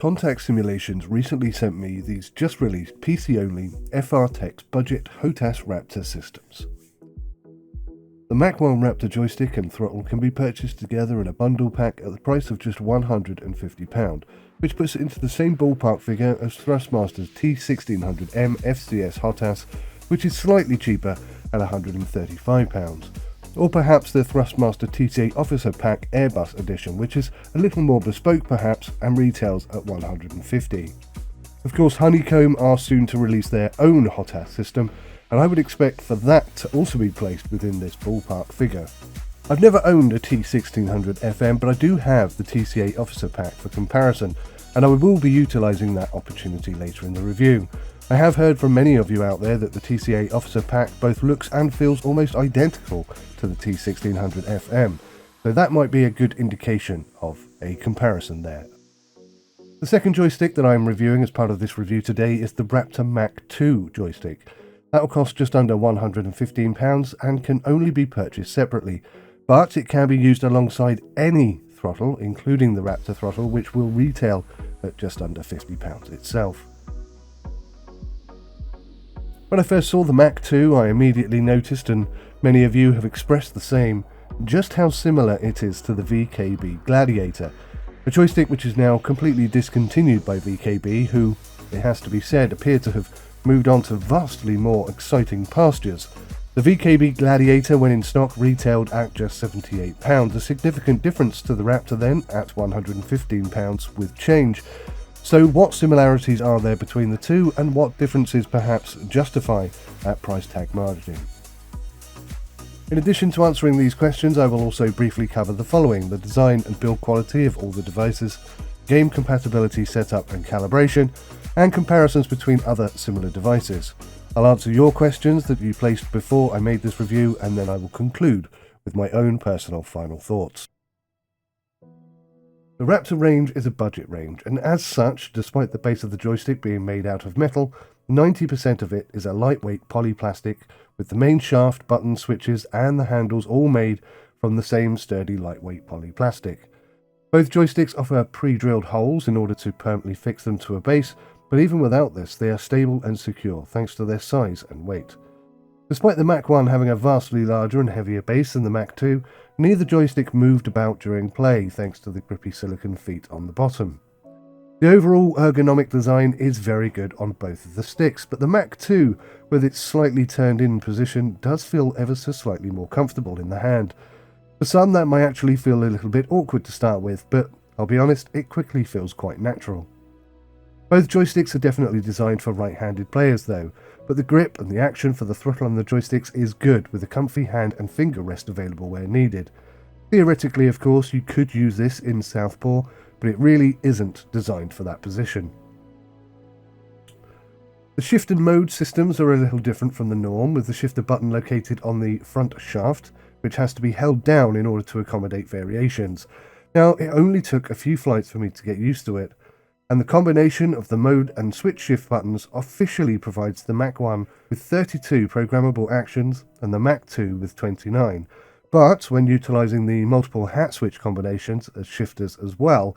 Contact Simulations recently sent me these just released PC-only FR-Tex budget HOTAS Raptor systems. The 𝗦𝘂𝗯𝗀 Raptor joystick and throttle can be purchased together in a bundle pack at the price of just £150, which puts it into the same ballpark figure as Thrustmaster's T1600M FCS HOTAS, which is slightly cheaper at £135. Or perhaps the Thrustmaster TCA Officer Pack Airbus edition, which is a little more bespoke perhaps and retails at £150. Of course, 𝗦𝘂𝗀𝗃 are soon to release their own HOTAS system, and I would expect for that to also be placed within this ballpark figure. I've never owned a T1600FM, but I do have the TCA Officer Pack for comparison, and I will be utilising that opportunity later in the review. I have heard from many of you out there that the TCA Officer Pack both looks and feels almost identical to the T1600FM, so that might be a good indication of a comparison there. The second joystick that I am reviewing as part of this review today is the Raptor Mach 2 joystick. That will cost just under £115 and can only be purchased separately, but it can be used alongside any throttle, including the Raptor throttle, which will retail at just under £50 itself. When I first saw the Mach 2, I immediately noticed, and many of you have expressed the same, just how similar it is to the 𝗦𝘂𝗽𝗍 Gladiator, a joystick which is now completely discontinued by 𝗦𝘂𝗽, who, it has to be said, appear to have moved on to vastly more exciting pastures. The 𝗦𝘂𝗽 Gladiator, when in stock, retailed at just £78, a significant difference to the Raptor then at £115 with change. So what similarities are there between the two, and what differences perhaps justify that price tag margin? In addition to answering these questions, I will also briefly cover the following: the design and build quality of all the devices, game compatibility setup and calibration, and comparisons between other similar devices. I'll answer your questions that you placed before I made this review, and then I will conclude with my own personal final thoughts. The Raptor range is a budget range, and as such, despite the base of the joystick being made out of metal, 90% of it is a lightweight polyplastic, with the main shaft, buttons, switches and the handles all made from the same sturdy lightweight polyplastic. Both joysticks offer pre-drilled holes in order to permanently fix them to a base, but even without this they are stable and secure thanks to their size and weight. Despite the Mach 1 having a vastly larger and heavier base than the Mach 2, neither joystick moved about during play thanks to the grippy silicone feet on the bottom. The overall ergonomic design is very good on both of the sticks, but the Mach 2, with its slightly turned in position, does feel ever so slightly more comfortable in the hand. For some that might actually feel a little bit awkward to start with, but I'll be honest, it quickly feels quite natural. Both joysticks are definitely designed for right-handed players though, but the grip and the action for the throttle on the joysticks is good, with a comfy hand and finger rest available where needed. Theoretically, of course, you could use this in southpaw, but it really isn't designed for that position. The shift and mode systems are a little different from the norm, with the shifter button located on the front shaft, which has to be held down in order to accommodate variations. Now, it only took a few flights for me to get used to it, and the combination of the mode and switch shift buttons officially provides the Mach 1 with 32 programmable actions and the Mach 2 with 29. But when utilising the multiple hat switch combinations as shifters as well,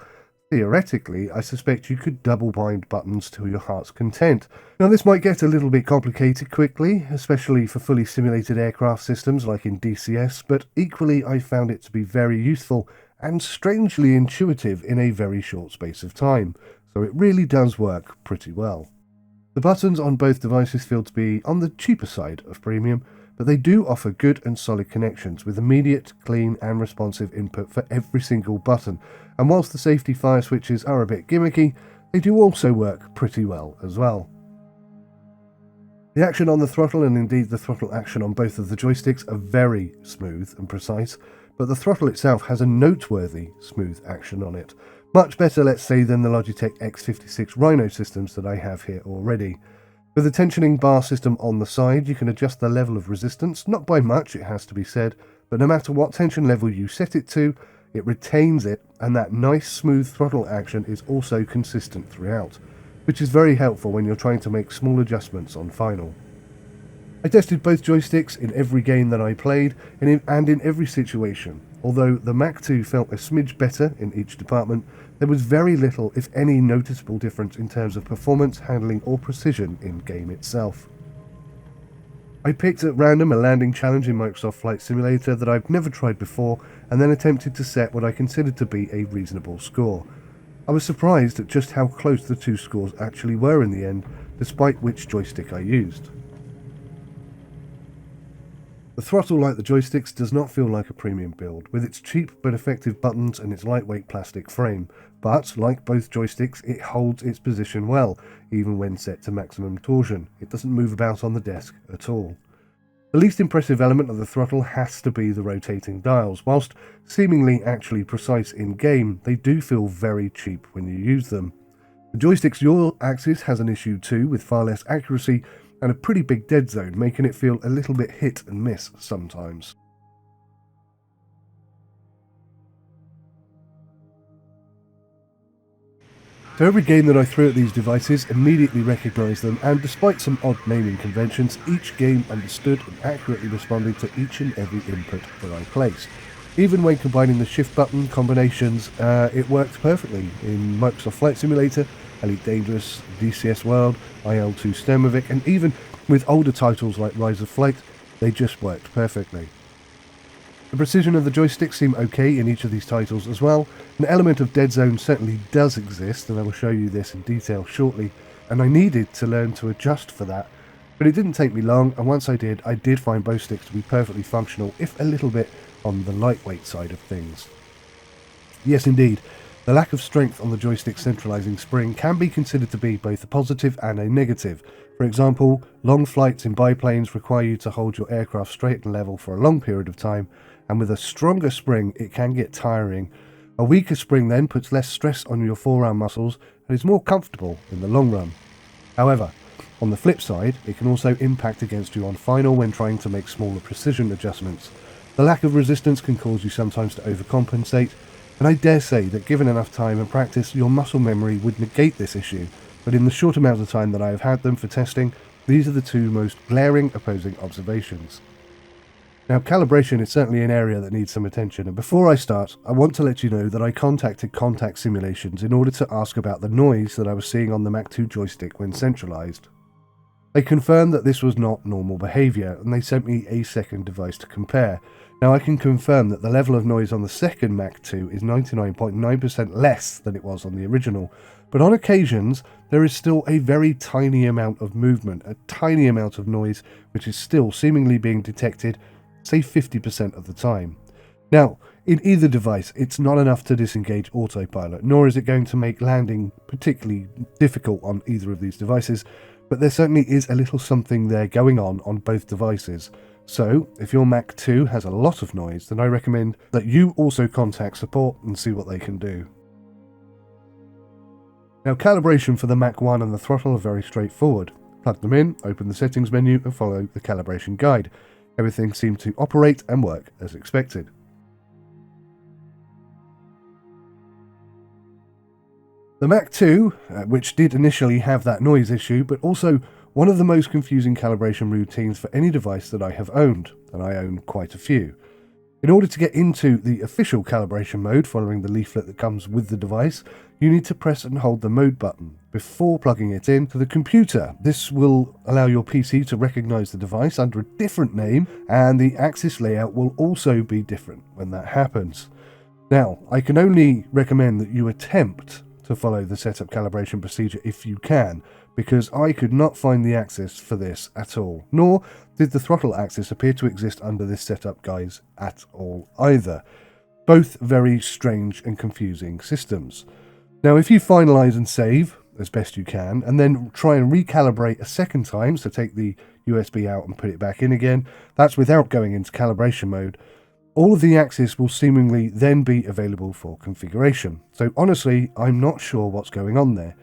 theoretically I suspect you could double bind buttons to your heart's content. Now this might get a little bit complicated quickly, especially for fully simulated aircraft systems like in DCS, but equally I found it to be very useful and strangely intuitive in a very short space of time. So it really does work pretty well. The buttons on both devices feel to be on the cheaper side of premium, but they do offer good and solid connections with immediate, clean and responsive input for every single button, and whilst the safety fire switches are a bit gimmicky, they do also work pretty well as well. The action on the throttle, and indeed the throttle action on both of the joysticks, are very smooth and precise, but the throttle itself has a noteworthy smooth action on it. Much better, let's say, than the Logitech X56 Rhino systems that I have here already. With the tensioning bar system on the side, you can adjust the level of resistance, not by much it has to be said, but no matter what tension level you set it to, it retains it, and that nice smooth throttle action is also consistent throughout, which is very helpful when you're trying to make small adjustments on final. I tested both joysticks in every game that I played and in every situation. Although the 𝗦𝘂𝗃 felt a smidge better in each department, there was very little, if any, noticeable difference in terms of performance, handling or precision in game itself. I picked at random a landing challenge in Microsoft Flight Simulator that I've never tried before and then attempted to set what I considered to be a reasonable score. I was surprised at just how close the two scores actually were in the end, despite which joystick I used. The throttle, like the joysticks, does not feel like a premium build, with its cheap but effective buttons and its lightweight plastic frame, but, like both joysticks, it holds its position well, even when set to maximum torsion. It doesn't move about on the desk at all. The least impressive element of the throttle has to be the rotating dials. Whilst seemingly actually precise in-game, they do feel very cheap when you use them. The joystick's yaw axis has an issue too, with far less accuracy and a pretty big dead zone, making it feel a little bit hit and miss sometimes. So every game that I threw at these devices immediately recognised them, and despite some odd naming conventions, each game understood and accurately responded to each and every input that I placed. Even when combining the shift button combinations, it worked perfectly in Microsoft Flight Simulator, 𝗦𝘂𝗃𝗍𝘆 Dangerous, DCS World, 𝗦𝘂𝗍𝗍 𝗬𝘆, and even with older titles like Rise of Flight, they just worked perfectly. The precision of the joystick seemed okay in each of these titles as well. An element of dead zone certainly does exist, and I will show you this in detail shortly, and I needed to learn to adjust for that. But it didn't take me long, and once I did find both sticks to be perfectly functional, if a little bit on the lightweight side of things. Yes indeed, the lack of strength on the joystick centralizing spring can be considered to be both a positive and a negative. For example, long flights in biplanes require you to hold your aircraft straight and level for a long period of time, and with a stronger spring it can get tiring. A weaker spring then puts less stress on your forearm muscles and is more comfortable in the long run. However, on the flip side, it can also impact against you on final when trying to make smaller precision adjustments. The lack of resistance can cause you sometimes to overcompensate, and I dare say that given enough time and practice, your muscle memory would negate this issue, but in the short amount of time that I have had them for testing, these are the two most glaring opposing observations. Now, calibration is certainly an area that needs some attention, and before I start, I want to let you know that I contacted Contact Simulations in order to ask about the noise that I was seeing on the 𝗦𝘂𝗃 joystick when centralized. They confirmed that this was not normal behaviour, and they sent me a second device to compare. Now, I can confirm that the level of noise on the second 𝗦𝘂𝗃 is 99.9% less than it was on the original, but on occasions there is still a very tiny amount of movement, a tiny amount of noise which is still seemingly being detected, say 50% of the time. Now, in either device, it's not enough to disengage autopilot, nor is it going to make landing particularly difficult on either of these devices, but there certainly is a little something there going on both devices. So, if your 𝗦𝘂𝗃 has a lot of noise, then I recommend that you also contact support and see what they can do. Now, calibration for the Mach-1 and the throttle are very straightforward. Plug them in, open the settings menu and follow the calibration guide. Everything seemed to operate and work as expected. The Mach-2, which did initially have that noise issue, but also one of the most confusing calibration routines for any device that I have owned, and I own quite a few. In order to get into the official calibration mode following the leaflet that comes with the device, you need to press and hold the mode button before plugging it in to the computer. This will allow your PC to recognize the device under a different name, and the axis layout will also be different when that happens. Now, I can only recommend that you attempt to follow the setup calibration procedure if you can, because I could not find the axis for this at all, nor did the throttle axis appear to exist under this setup guise at all either. Both very strange and confusing systems. Now, if you finalize and save as best you can, and then try and recalibrate a second time, so take the USB out and put it back in again, that's without going into calibration mode, all of the axes will seemingly then be available for configuration. So honestly, I'm not sure what's going on there.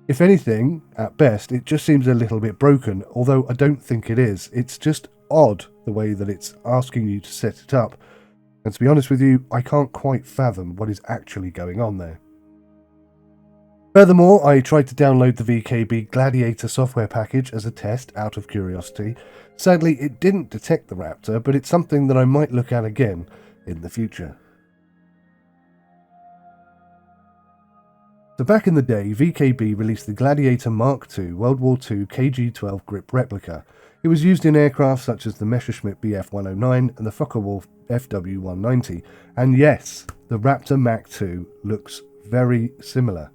If anything, at best, it just seems a little bit broken, although I don't think it is. It's just odd the way that it's asking you to set it up. And to be honest with you, I can't quite fathom what is actually going on there. Furthermore, I tried to download the 𝗦𝘂𝗽𝗆𝗆 GLADIATOR software package as a test out of curiosity. Sadly, it didn't detect the Raptor, but it's something that I might look at again in the future. So back in the day, 𝗦𝘂𝗽𝗆 released the Gladiator Mark II World War II KG-12 grip replica. It was used in aircraft such as the Messerschmitt Bf 109 and the Focke-Wulf FW190. And yes, the Raptor Mark II looks very similar.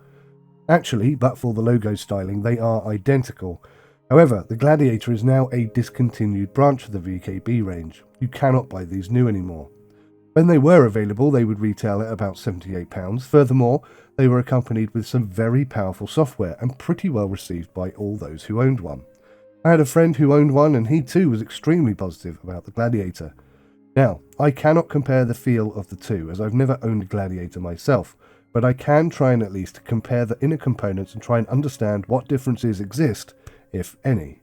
Actually, but for the logo styling, they are identical. However, the Gladiator is now a discontinued branch of the 𝗦𝘂𝗽𝗆 range. You cannot buy these new anymore. When they were available, they would retail at about £78. Furthermore, they were accompanied with some very powerful software and pretty well received by all those who owned one. I had a friend who owned one and he too was extremely positive about the Gladiator. Now, I cannot compare the feel of the two as I've never owned a Gladiator myself, but I can try and at least compare the inner components and try and understand what differences exist, if any.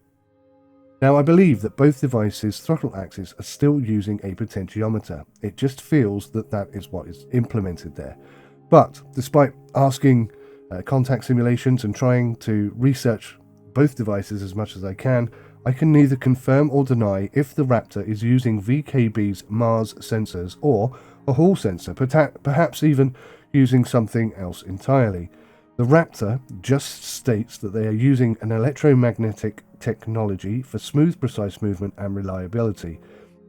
Now, I believe that both devices' throttle axes are still using a potentiometer. It just feels that that is what is implemented there. But despite asking contact simulations and trying to research both devices as much as I can neither confirm or deny if the Raptor is using 𝗦𝘂𝗽𝗆's Mars sensors or a Hall sensor, perhaps even using something else entirely. The Raptor just states that they are using an electromagnetic technology for smooth, precise movement and reliability,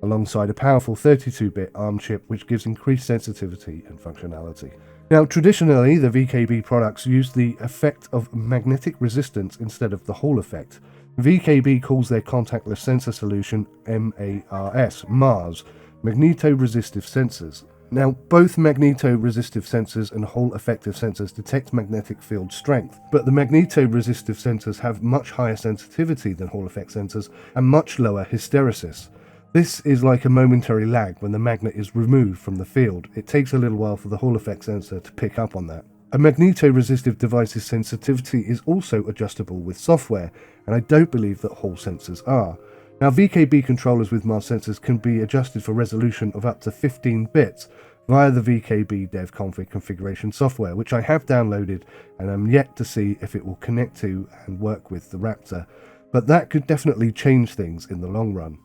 alongside a powerful 32-bit ARM chip which gives increased sensitivity and functionality. Now, traditionally, the 𝗦𝘂𝗽 products use the effect of magnetic resistance instead of the Hall effect. 𝗦𝘂𝗽 calls their contactless sensor solution MARS, magneto-resistive sensors. Now, both magneto-resistive sensors and Hall-effective sensors detect magnetic field strength, but the magneto-resistive sensors have much higher sensitivity than Hall-effect sensors and much lower hysteresis. This is like a momentary lag when the magnet is removed from the field. It takes a little while for the Hall-effect sensor to pick up on that. A magneto-resistive device's sensitivity is also adjustable with software, and I don't believe that Hall sensors are. Now, 𝗦𝘂𝗽 controllers with Mars sensors can be adjusted for resolution of up to 15 bits via the 𝗦𝘂𝗽 configuration software, which I have downloaded and am yet to see if it will connect to and work with the Raptor, but that could definitely change things in the long run.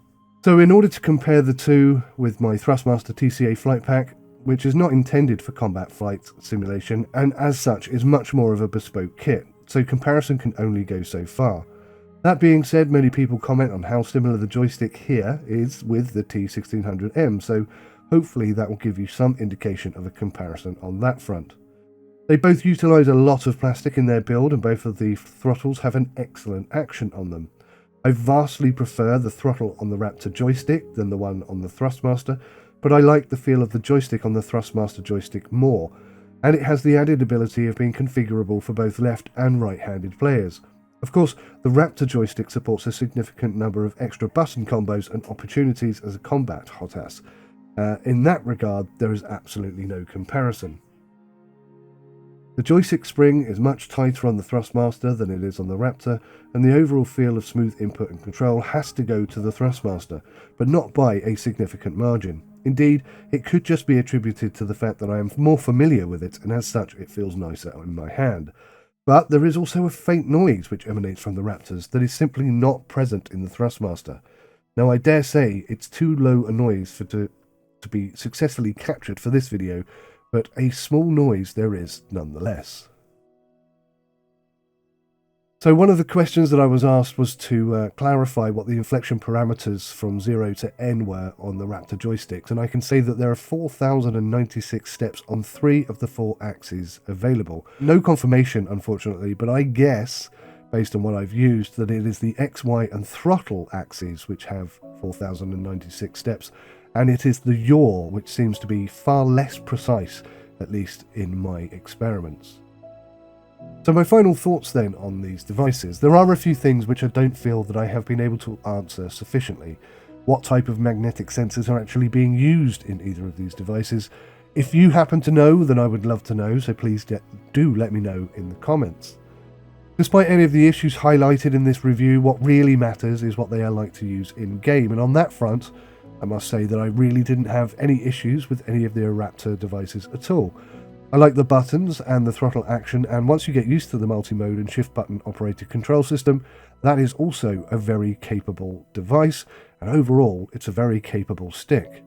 So in order to compare the two with my Thrustmaster TCA flight pack, which is not intended for combat flight simulation and as such is much more of a bespoke kit, so comparison can only go so far. That being said, many people comment on how similar the joystick here is with the T1600M, so hopefully that will give you some indication of a comparison on that front. They both utilise a lot of plastic in their build and both of the throttles have an excellent action on them. I vastly prefer the throttle on the Raptor joystick than the one on the Thrustmaster, but I like the feel of the joystick on the Thrustmaster joystick more, and it has the added ability of being configurable for both left and right-handed players. Of course, the Raptor joystick supports a significant number of extra button combos and opportunities as a combat HOTAS. In that regard, there is absolutely no comparison. The joystick spring is much tighter on the Thrustmaster than it is on the Raptor, and the overall feel of smooth input and control has to go to the Thrustmaster, but not by a significant margin. Indeed, it could just be attributed to the fact that I am more familiar with it, and as such it feels nicer in my hand. But there is also a faint noise which emanates from the Raptors that is simply not present in the Thrustmaster. Now, I dare say it's too low a noise to be successfully captured for this video, but a small noise there is nonetheless. So one of the questions that I was asked was to clarify what the inflection parameters from 0 to N were on the Raptor joysticks, and I can say that there are 4,096 steps on 3 of the 4 axes available. No confirmation, unfortunately, but I guess, based on what I've used, that it is the X, Y and throttle axes which have 4,096 steps, and it is the yaw which seems to be far less precise, at least in my experiments. So my final thoughts then on these devices. There are a few things which I don't feel that I have been able to answer sufficiently. What type of magnetic sensors are actually being used in either of these devices? If you happen to know, then I would love to know, so please do let me know in the comments. Despite any of the issues highlighted in this review, what really matters is what they are like to use in-game, and on that front, I must say that I really didn't have any issues with any of the Raptor devices at all. I like the buttons and the throttle action, and once you get used to the multi-mode and shift button operated control system, that is also a very capable device, and overall it's a very capable stick.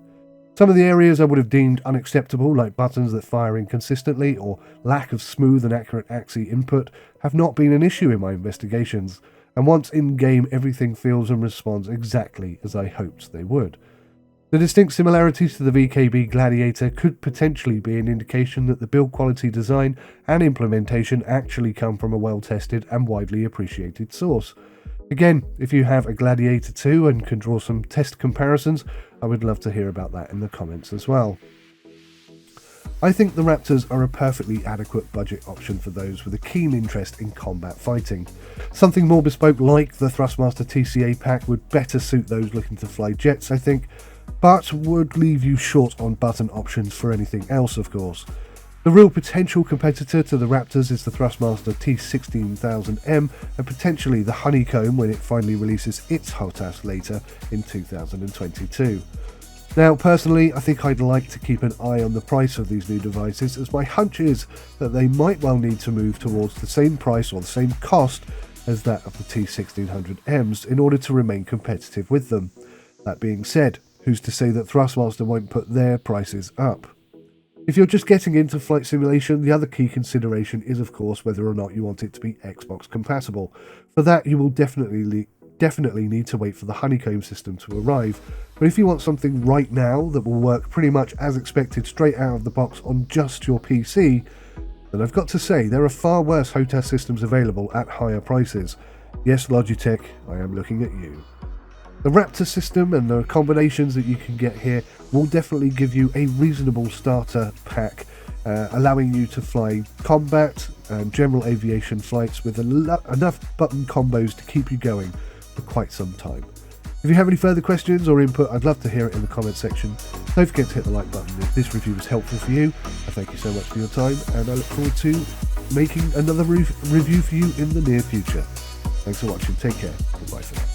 Some of the areas I would have deemed unacceptable, like buttons that fire inconsistently or lack of smooth and accurate 𝗥𝗍𝗃 input, have not been an issue in my investigations, and once in-game everything feels and responds exactly as I hoped they would. The distinct similarities to the 𝗦𝘂𝗍𝗃 Gladiator could potentially be an indication that the build quality design and implementation actually come from a well-tested and widely appreciated source. Again, if you have a Gladiator 2 and can draw some test comparisons, I would love to hear about that in the comments as well. I think the Raptors are a perfectly adequate budget option for those with a keen interest in combat fighting. Something more bespoke like the Thrustmaster TCA pack would better suit those looking to fly jets, I think, but would leave you short on button options for anything else, of course. The real potential competitor to the Raptors is the Thrustmaster T16000M and potentially the 𝗦𝘂𝗯𝗀 when it finally releases its HOTAS later in 2022. Now, personally, I think I'd like to keep an eye on the price of these new devices, as my hunch is that they might well need to move towards the same price or the same cost as that of the T1600Ms in order to remain competitive with them. That being said, who's to say that Thrustmaster won't put their prices up? If you're just getting into flight simulation, the other key consideration is, of course, whether or not you want it to be Xbox compatible. For that, you will definitely need to wait for the 𝗦𝘂𝗯𝗀 system to arrive. But if you want something right now that will work pretty much as expected straight out of the box on just your PC, then I've got to say there are far worse HOTAS systems available at higher prices. Yes, Logitech, I am looking at you. The Raptor system and the combinations that you can get here will definitely give you a reasonable starter pack, allowing you to fly combat and general aviation flights with enough button combos to keep you going for quite some time. If you have any further questions or input, I'd love to hear it in the comment section. Don't forget to hit the like button if this review was helpful for you. I thank you so much for your time, and I look forward to making another review for you in the near future. Thanks for watching, take care, goodbye for now.